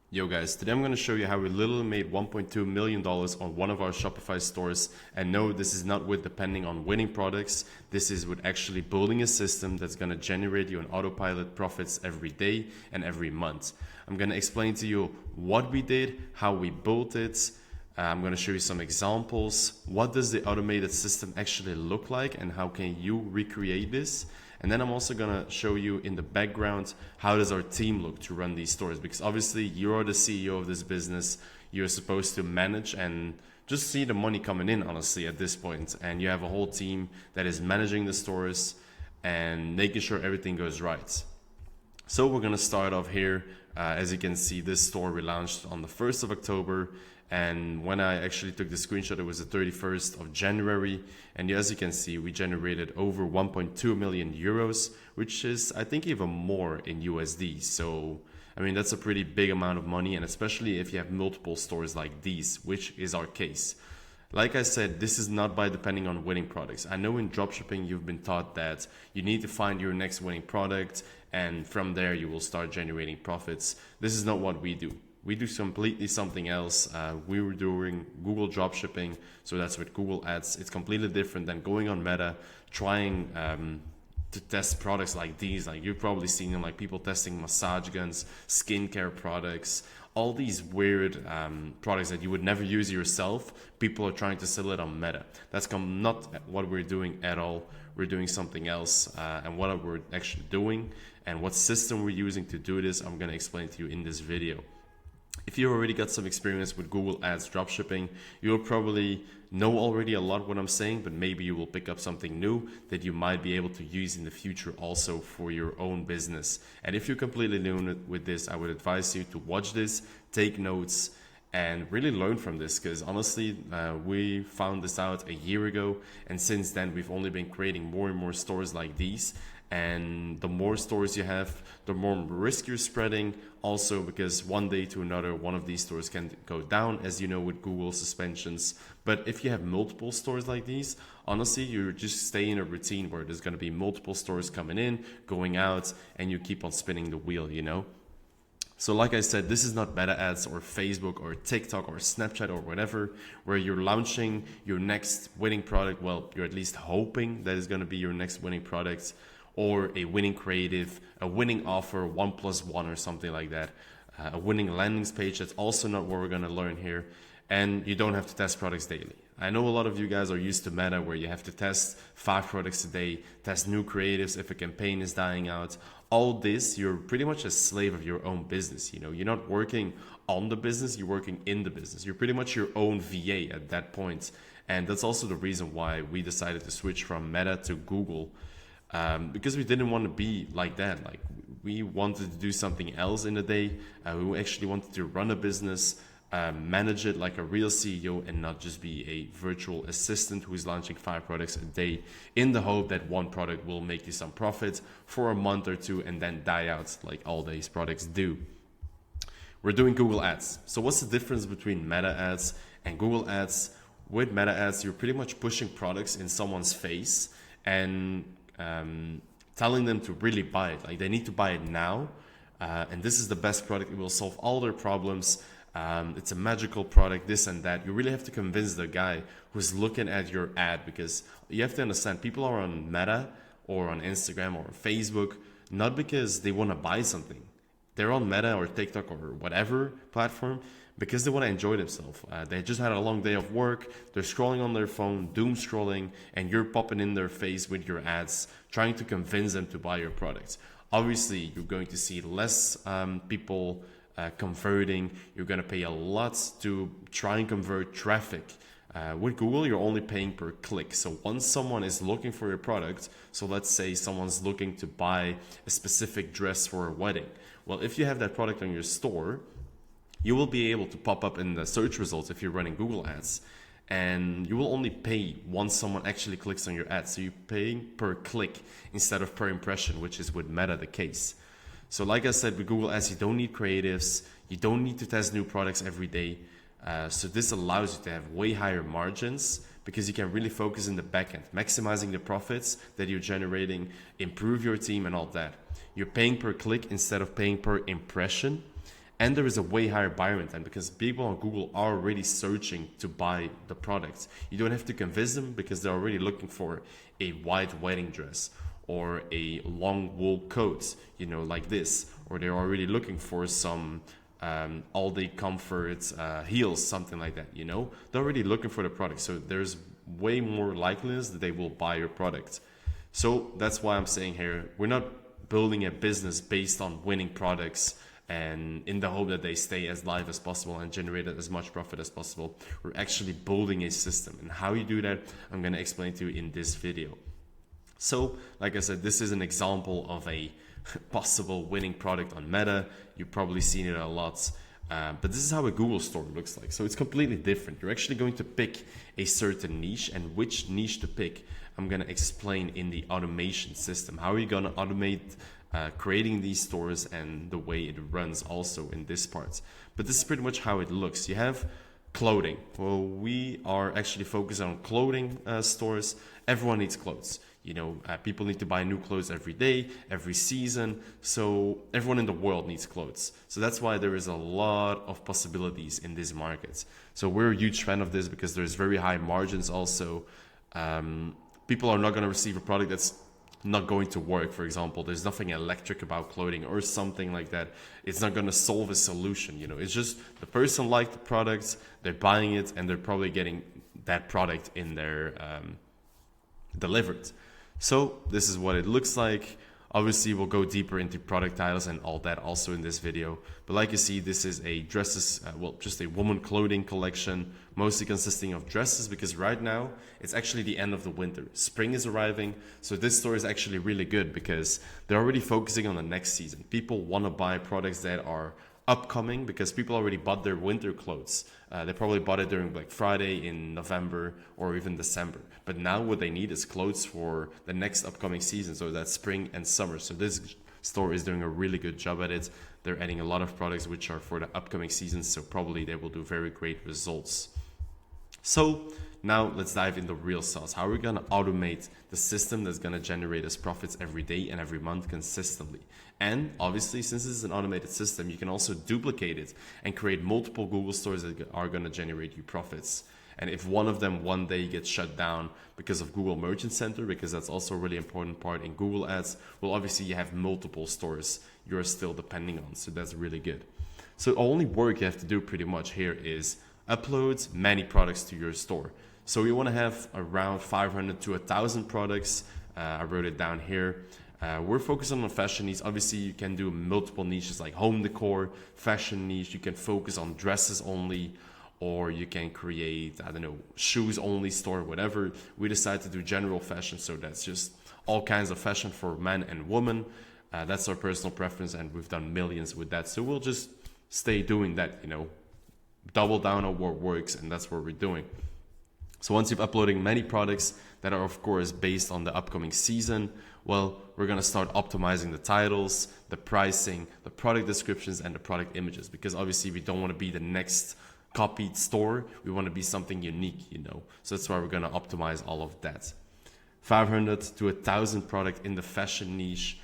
Yo guys, today I'm going to show you how we literally made $1.2 million on one of our Shopify stores. And no, this is not with depending on winning products. This is with actually building a system that's going to generate you an autopilot profits every day and every month. I'm going to explain to you what we did, how we built it. I'm going to show you some examples. What does the automated system actually look like and how can you recreate this? And then I'm also going to show you in the background, how does our team look to run these stores? Because obviously you're the CEO of this business. You're supposed to manage and just see the money coming in, honestly, at this point. And you have a whole team that is managing the stores and making sure everything goes right. So we're going to start off here. As you can see, this store we launched on the 1st of October. And when I actually took the screenshot, it was the 31st of January. And as you can see, we generated over 1.2 million euros, which is, I think, even more in USD. So, I mean, that's a pretty big amount of money. And especially if you have multiple stores like these, which is our case. Like I said, this is not by depending on winning products. I know in dropshipping, you've been taught that you need to find your next winning product. And from there, you will start generating profits. This is not what we do. We do completely something else. We were doing Google dropshipping, so that's with Google Ads. It's completely different than going on Meta, trying to test products like these. Like you've probably seen them, like people testing massage guns, skincare products, all these weird products that you would never use yourself. People are trying to sell it on Meta. That's not what we're doing at all. We're doing something else, and what we're actually doing and what system we're using to do this, I'm going to explain to you in this video. If you already got some experience with Google Ads Dropshipping, you'll probably know already a lot what I'm saying, but maybe you will pick up something new that you might be able to use in the future also for your own business. And if you're completely new with this, I would advise you to watch this, take notes, and really learn from this, because honestly, we found this out a year ago, and since then we've only been creating more and more stores like these. And the more stores you have, the more risk you're spreading. Also, because one day to another, one of these stores can go down, as you know, with Google suspensions. But if you have multiple stores like these, honestly, you just stay in a routine where there's going to be multiple stores coming in, going out, and you keep on spinning the wheel, you know? So like I said, this is not Meta ads or Facebook or TikTok or Snapchat or whatever, where you're launching your next winning product. Well, you're at least hoping that is going to be your next winning product, or a winning creative, a winning offer, 1+1 or something like that. A winning landing page. That's also not what we're going to learn here. And you don't have to test products daily. I know a lot of you guys are used to Meta, where you have to test 5 products a day, test new creatives if a campaign is dying out. All this, you're pretty much a slave of your own business. You know, you're not working on the business, you're working in the business. You're pretty much your own VA at that point. And that's also the reason why we decided to switch from Meta to Google. Because we didn't want to be like that. Like we wanted to do something else in the day. We actually wanted to run a business, manage it like a real CEO, and not just be a virtual assistant who is launching 5 products a day in the hope that one product will make you some profit for a month or two and then die out like all these products do. We're doing Google Ads. So what's the difference between Meta Ads and Google Ads? With Meta Ads, you're pretty much pushing products in someone's face and telling them to really buy it. Like they need to buy it now, and this is the best product. It will solve all their problems. It's a magical product, this and that. You really have to convince the guy who's looking at your ad, because you have to understand, people are on Meta or on Instagram or Facebook not because they want to buy something. They're on Meta or TikTok or whatever platform because they want to enjoy themselves. They just had a long day of work. They're scrolling on their phone, doom scrolling, and you're popping in their face with your ads, trying to convince them to buy your products. Obviously, you're going to see less people converting. You're going to pay a lot to try and convert traffic. With Google, you're only paying per click. So once someone is looking for your product, so let's say someone's looking to buy a specific dress for a wedding. Well, if you have that product on your store, you will be able to pop up in the search results if you're running Google Ads, and you will only pay once someone actually clicks on your ad. So you're paying per click instead of per impression, which is with Meta the case. So like I said, with Google Ads, you don't need creatives, you don't need to test new products every day. So this allows you to have way higher margins because you can really focus in the backend, maximizing the profits that you're generating, improve your team and all that. You're paying per click instead of paying per impression. And there is a way higher buyer intent because people on Google are already searching to buy the products. You don't have to convince them because they're already looking for a white wedding dress or a long wool coat, like this, or they're already looking for some all-day comfort heels, something like that. They're already looking for the product, so there's way more likeliness that they will buy your product. So that's why I'm saying here, we're not building a business based on winning products and in the hope that they stay as live as possible and generate as much profit as possible. We're actually building a system, and how you do that, I'm going to explain to you in this video. So, like I said, this is an example of a possible winning product on Meta. You've probably seen it a lot, but this is how a Google store looks like. So it's completely different. You're actually going to pick a certain niche, and which niche to pick, I'm going to explain in the automation system. How are you going to automate creating these stores and the way it runs also in this part. But this is pretty much how it looks. You have clothing. Well, we are actually focused on clothing stores. Everyone needs clothes. People need to buy new clothes every day, every season. So everyone in the world needs clothes. So that's why there is a lot of possibilities in these markets. So we're a huge fan of this because there's very high margins also. People are not going to receive a product that's not going to work. For example, there's nothing electric about clothing or something like that. It's not going to solve a solution. It's just the person liked the product, they're buying it, and they're probably getting that product in their delivered. So this is what it looks like. Obviously, we'll go deeper into product titles and all that also in this video. But like you see, this is a dresses, just a woman clothing collection, mostly consisting of dresses, because right now it's actually the end of the winter. Spring is arriving. So this store is actually really good because they're already focusing on the next season. People want to buy products that are upcoming because people already bought their winter clothes. They probably bought it during Black Friday in November or even December. But now what they need is clothes for the next upcoming season, so that's spring and summer. So this store is doing a really good job at it. They're adding a lot of products which are for the upcoming seasons, so probably they will do very great results. So now let's dive into real sauce. How are we going to automate the system that's going to generate us profits every day and every month consistently? And obviously, since this is an automated system, you can also duplicate it and create multiple Google stores that are going to generate you profits. And if one of them one day gets shut down because of Google Merchant Center, because that's also a really important part in Google Ads, well, obviously you have multiple stores you're still depending on. So that's really good. So the only work you have to do pretty much here is upload many products to your store. So you want to have around 500 to 1,000 products. I wrote it down here. We're focused on the fashion niche. Obviously, you can do multiple niches like home decor, fashion niche. You can focus on dresses only, or you can create, shoes only store, whatever. We decided to do general fashion, so that's just all kinds of fashion for men and women. That's our personal preference, and we've done millions with that. So we'll just stay doing that, double down on what works, and that's what we're doing. So once you've uploading many products that are of course based on the upcoming season, well, we're going to start optimizing the titles, the pricing, the product descriptions, and the product images, because obviously we don't want to be the next copied store. We want to be something unique, So that's why we're going to optimize all of that. 500 to 1,000 product in the fashion niche.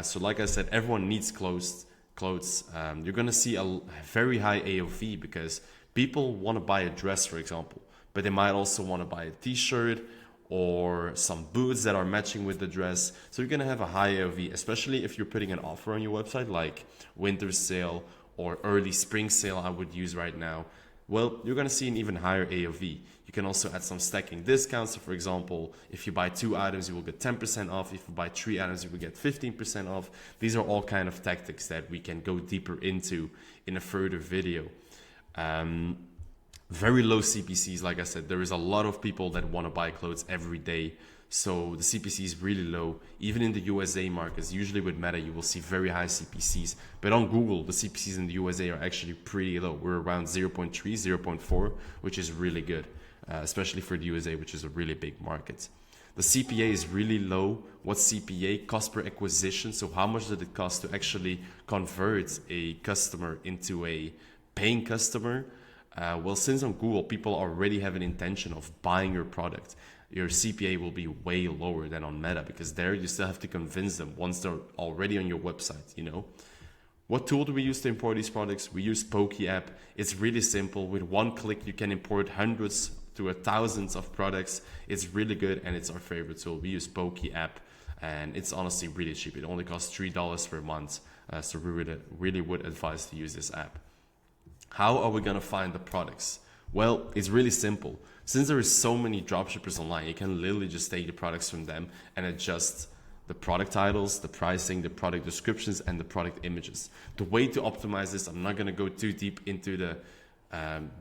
So like I said, everyone needs clothes. You're going to see a very high AOV because people want to buy a dress, for example, but they might also want to buy a t-shirt or some boots that are matching with the dress. So you're going to have a high AOV, especially if you're putting an offer on your website like winter sale or early spring sale I would use right now. Well, you're going to see an even higher AOV. You can also add some stacking discounts. So for example, if you buy 2 items, you will get 10% off. If you buy 3 items, you will get 15% off. These are all kind of tactics that we can go deeper into in a further video. Very low CPCs, like I said, there is a lot of people that want to buy clothes every day. So the CPC is really low. Even in the USA markets, usually with Meta, you will see very high CPCs. But on Google, the CPCs in the USA are actually pretty low. We're around 0.3, 0.4, which is really good, especially for the USA, which is a really big market. The CPA is really low. What's CPA? Cost per acquisition. So how much did it cost to actually convert a customer into a paying customer? Well, since on Google, people already have an intention of buying your product, your CPA will be way lower than on Meta, because there you still have to convince them once they're already on your website, What tool do we use to import these products? We use Poke app. It's really simple. With one click, you can import hundreds to thousands of products. It's really good, and it's our favorite tool. We use Poke app, and it's honestly really cheap. It only costs $3 per month. So we really would advise to use this app. How are we gonna find the products? Well, it's really simple. Since there is so many dropshippers online, you can literally just take the products from them and adjust the product titles, the pricing, the product descriptions, and the product images. The way to optimize this, I'm not gonna go too deep into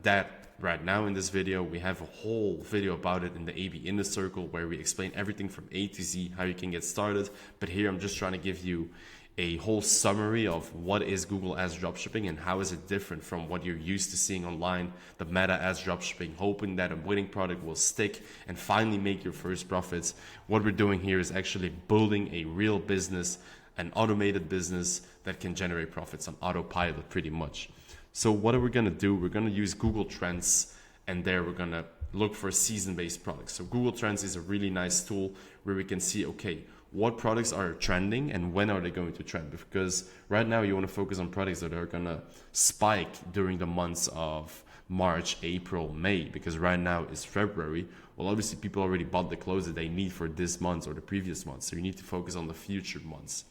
that right now in this video. We have a whole video about it in the AB Inner Circle where we explain everything from A to Z, how you can get started. But here I'm just trying to give you a whole summary of what is Google Ads Dropshipping and how is it different from what you're used to seeing online, the Meta Ads Dropshipping, hoping that a winning product will stick and finally make your first profits. What we're doing here is actually building a real business, an automated business that can generate profits on autopilot pretty much. So what are we gonna do? We're gonna use Google Trends, and there we're gonna look for season-based products. So Google Trends is a really nice tool where we can see, okay, what products are trending and when are they going to trend? Because right now you want to focus on products that are going to spike during the months of March, April, May, because right now it's February. Well, obviously people already bought the clothes that they need for this month or the previous month. So you need to focus on the future months.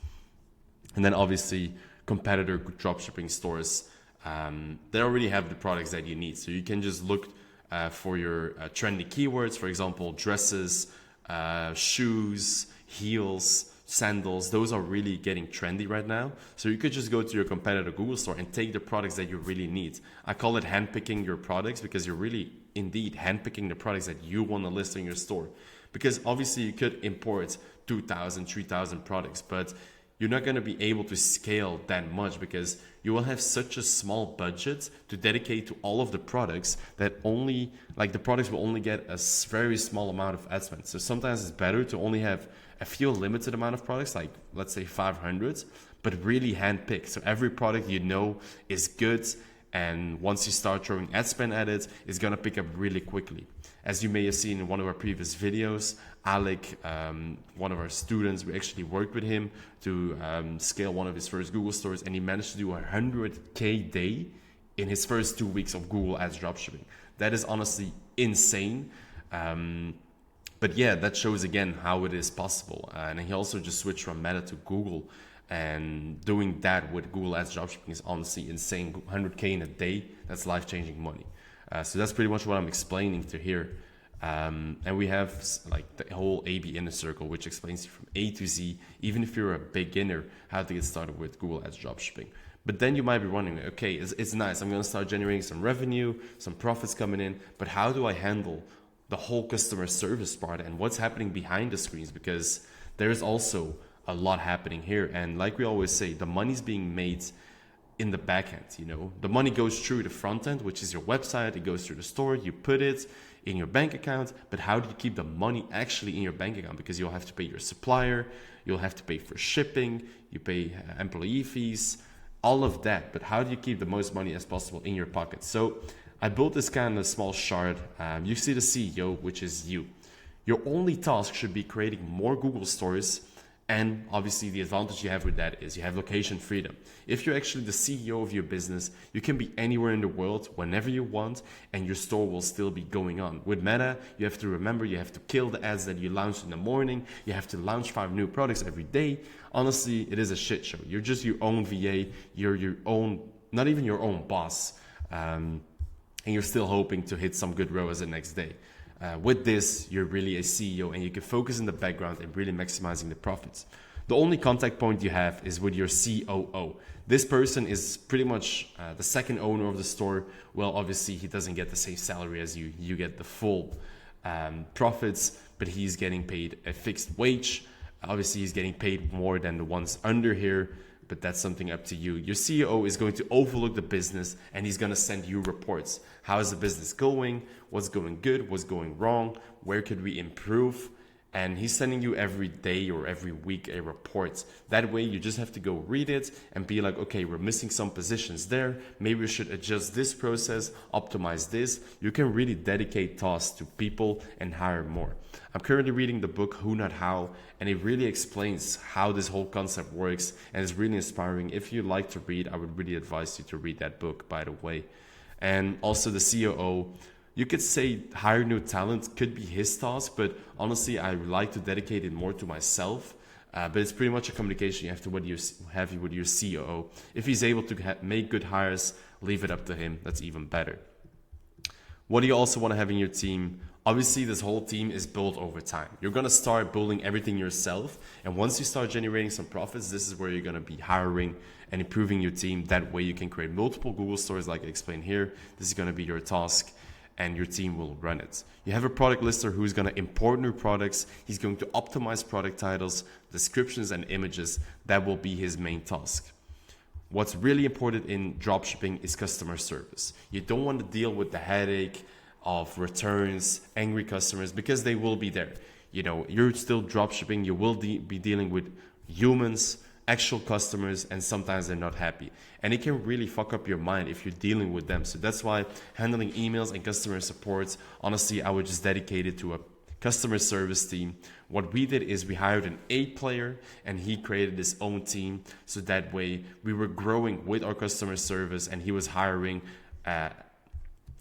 And then obviously competitor dropshipping stores, they already have the products that you need. So you can just look for your trendy keywords, for example, dresses, shoes, heels, sandals. Those are really getting trendy right now. So you could just go to your competitor Google store and take the products that you really need. I call it handpicking your products, because you're really indeed handpicking the products that you want to list in your store. Because obviously you could import 2,000, 3,000 products, but you're not going to be able to scale that much because you will have such a small budget to dedicate to all of the products that only, like, the products will only get a very small amount of ad spend. So sometimes it's better to only have a few limited amount of products, like let's say 500, but really handpicked. So every product you know is good, and once you start throwing ad spend at it, it's going to pick up really quickly. As you may have seen in one of our previous videos, Alec, one of our students, we actually worked with him to scale one of his first Google stores, and he managed to do a 100K day in his first 2 weeks of Google Ads Dropshipping. That is honestly insane. But yeah, that shows again how it is possible. And he also just switched from Meta to Google, and doing that with Google Ads Dropshipping is honestly insane. 100K in a day, that's life-changing money. So that's pretty much what I'm explaining to here. And we have like the whole AB Inner Circle, which explains you from A to Z, even if you're a beginner, how to get started with Google Ads Dropshipping. But then you might be wondering, okay, it's nice. I'm going to start generating some revenue, some profits coming in, but how do I handle the whole customer service part and what's happening behind the screens? Because there's also a lot happening here. And like we always say, the money's being made in the back end. You know, the money goes through the front end, which is your website. It goes through the store. You put it in your bank account. But how do you keep the money actually in your bank account? Because you'll have to pay your supplier. You'll have to pay for shipping. You pay employee fees, all of that. But how do you keep the most money as possible in your pocket? So I built this kind of small chart. You see the CEO, which is you. Your only task should be creating more Google stores. And obviously the advantage you have with that is you have location freedom. If you're actually the CEO of your business, you can be anywhere in the world whenever you want, and your store will still be going on. With Meta, you have to remember, you have to kill the ads that you launch in the morning. You have to launch 5 new products every day. Honestly, it is a shit show. You're just your own VA. You're your own, not even your own boss. And you're still hoping to hit some good ROAS the next day. With this, you're really a CEO, and you can focus in the background and really maximizing the profits. The only contact point you have is with your COO. This person is pretty much the second owner of the store. Well, obviously he doesn't get the same salary as you. You get the full profits, but he's getting paid a fixed wage. Obviously he's getting paid more than the ones under here, but that's something up to you. Your CEO is going to overlook the business, and he's going to send you reports. How is the business going? What's going good? What's going wrong? Where could we improve? and he's sending you every day or every week a report. That way you just have to go read it and be like, okay, we're missing some positions there. Maybe we should adjust this process, optimize this. You can really dedicate tasks to people and hire more. I'm currently reading the book Who Not How, and it really explains how this whole concept works, and it's really inspiring. If you like to read, I would really advise you to read that book, by the way. And also the COO, you could say hire new talent could be his task, but honestly, I like to dedicate it more to myself. But it's pretty much a communication you have to have with your COO. If he's able to make good hires, leave it up to him. That's even better. What do you also want to have in your team? Obviously, this whole team is built over time. You're going to start building everything yourself. And once you start generating some profits, this is where you're going to be hiring and improving your team. That way you can create multiple Google stores like I explained here. This is going to be your task, and your team will run it. You have a product lister who's going to import new products. He's going to optimize product titles, descriptions, and images. That will be his main task. What's really important in dropshipping is customer service. You don't want to deal with the headache of returns, angry customers, because they will be there. You know, you're still dropshipping. You will be dealing with humans, actual customers, and sometimes they're not happy. And it can really fuck up your mind if you're dealing with them. So that's why handling emails and customer support, honestly, I would just dedicate it to a customer service team. What we did is we hired an 8-player and he created his own team. So that way we were growing with our customer service, and he was hiring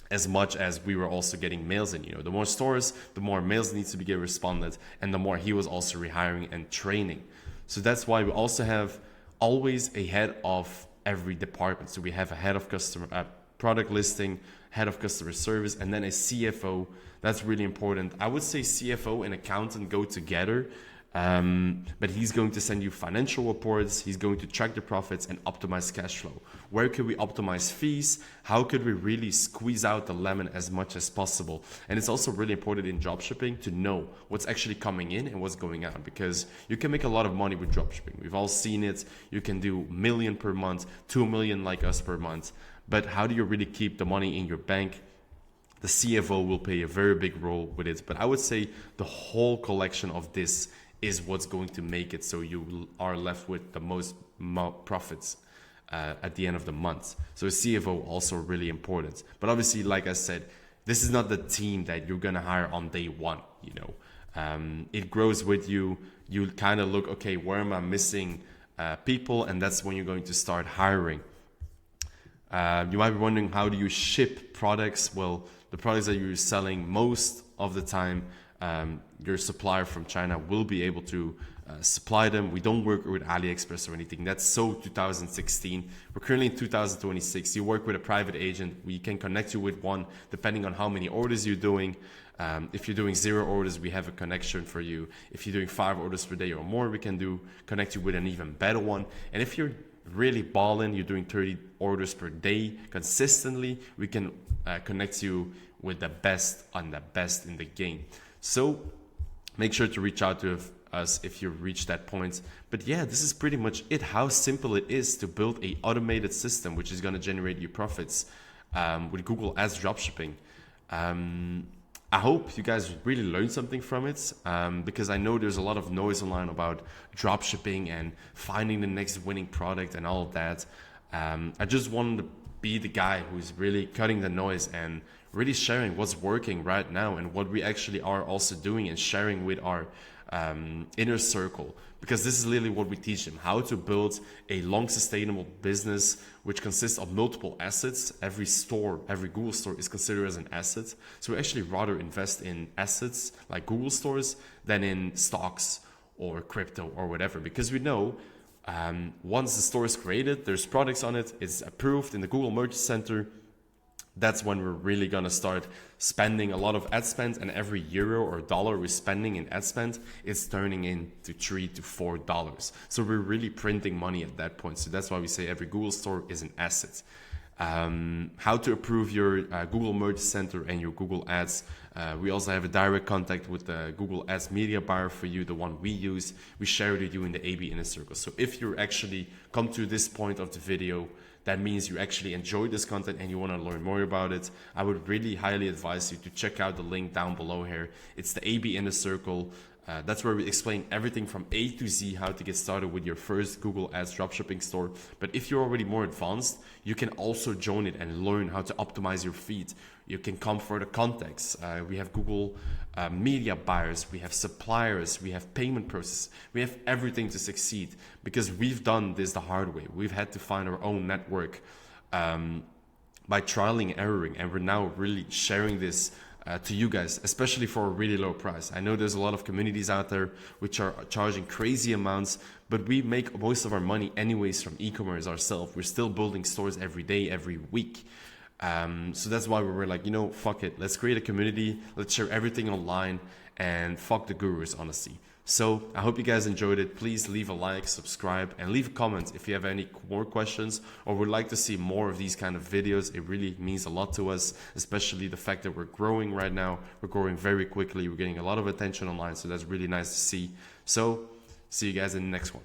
as much as we were also getting mails in. You know, the more stores, the more mails needs to be get responded, and the more he was also rehiring and training. So that's why we also have always a head of every department. So we have a head of customer product listing, head of customer service, and then a CFO. That's really important. I would say CFO and accountant go together, but he's going to send you financial reports. He's going to track the profits and optimize cash flow. Where could we optimize fees? How could we really squeeze out the lemon as much as possible? And it's also really important in dropshipping to know what's actually coming in and what's going out, because you can make a lot of money with dropshipping. We've all seen it. You can do $1 million per month, 2 million like us per month. But how do you really keep the money in your bank? The CFO will play a very big role with it. But I would say the whole collection of this is what's going to make it so you are left with the most profits at the end of the month. So a CFO also really important. But obviously, like I said, this is not the team that you're gonna hire on day one. You know, it grows with you. You kind of look, okay, where am I missing people? And that's when you're going to start hiring. You might be wondering, how do you ship products? Well, the products that you're selling most of the time, your supplier from China will be able to supply them. We don't work with AliExpress or anything. That's so 2016. We're currently in 2026. You work with a private agent. We can connect you with one depending on how many orders you're doing. If you're doing 0 orders, we have a connection for you. If you're doing 5 orders per day or more, we can connect you with an even better one. And if you're really balling, you're doing 30 orders per day consistently, we can connect you with the best on the best in the game. So make sure to reach out to us if you reach that point. But yeah, this is pretty much it, how simple it is to build a automated system which is going to generate you profits with Google Ads Dropshipping. I hope you guys really learned something from it, because I know there's a lot of noise online about dropshipping and finding the next winning product and all of that. I just wanted to be the guy who's really cutting the noise and really sharing what's working right now and what we actually are also doing and sharing with our inner circle, because this is literally what we teach them: how to build a long sustainable business which consists of multiple assets. Every store, every Google store is considered as an asset. So we actually rather invest in assets like Google stores than in stocks or crypto or whatever, because we know once the store is created, there's products on it, it's approved in the Google Merchant Center. That's when we're really gonna start spending a lot of ad spend, and every euro or dollar we're spending in ad spend is turning into $3 to $4. So we're really printing money at that point. So that's why we say every Google store is an asset. How to approve your Google Merchant Center and your Google Ads. We also have a direct contact with the Google Ads media buyer for you, the one we use. We share it with you in the AB Inner Circle. So if you actually come to this point of the video, that means you actually enjoyed this content and you want to learn more about it, I would really highly advise you to check out the link down below here. It's the AB Inner Circle. That's where we explain everything from A to Z, how to get started with your first Google Ads dropshipping store. But if you're already more advanced, you can also join it and learn how to optimize your feed. You can come for the context. We have Google media buyers, we have suppliers, we have payment process, we have everything to succeed, because we've done this the hard way. We've had to find our own network by trialing and erroring, and we're now really sharing this to you guys, especially for a really low price. I know there's a lot of communities out there which are charging crazy amounts, but we make most of our money anyways from e-commerce ourselves. We're still building stores every day, every week. So that's why we were like, you know, fuck it. Let's create a community. Let's share everything online, and fuck the gurus, honestly. So I hope you guys enjoyed it. Please leave a like, subscribe, and leave a comment if you have any more questions or would like to see more of these kind of videos. It really means a lot to us, especially the fact that we're growing right now. We're growing very quickly. We're getting a lot of attention online, so that's really nice to see. So see you guys in the next one.